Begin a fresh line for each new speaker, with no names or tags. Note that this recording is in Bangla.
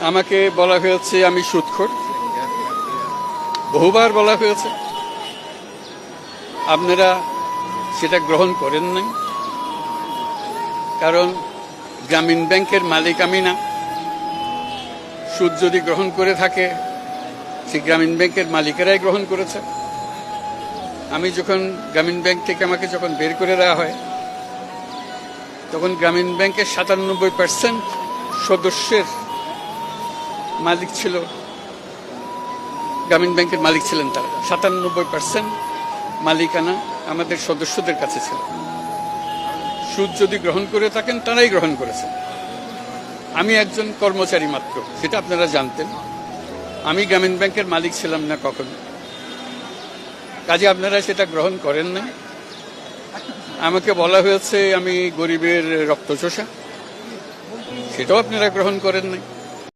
আমাকে বলা হয়েছে আমি সুদখোর, বহুবার বলা হয়েছে। আপনারা সেটা গ্রহণ করেন নাই, কারণ গ্রামীণ ব্যাংকের মালিক আমি না। সুদ যদি গ্রহণ করে থাকে, সেই গ্রামীণ ব্যাংকের মালিকেরাই গ্রহণ করেছে। আমি যখন গ্রামীণ ব্যাংক থেকে আমাকে যখন বের করে দেওয়া হয়, তখন গ্রামীণ ব্যাংকের ৯৭% সদস্যের মালিক ছিল, গ্রামীণ ব্যাংকের মালিক ছিলেন তারা। ৯৭% মালিকানা আমাদের সদস্যদের কাছে ছিল। সুদ যদি গ্রহণ করে থাকেন, তারাই গ্রহণ করেছেন। আমি একজন কর্মচারী মাত্র, সেটা আপনারা জানতেন। আমি গ্রামীণ ব্যাংকের মালিক ছিলাম না কখনো। কাজে আপনারা সেটা গ্রহণ করেন না। আমাকে বলা হয়েছে আমি গরিবের রক্তচোষা, সেটাও আপনারা গ্রহণ করেন নাই।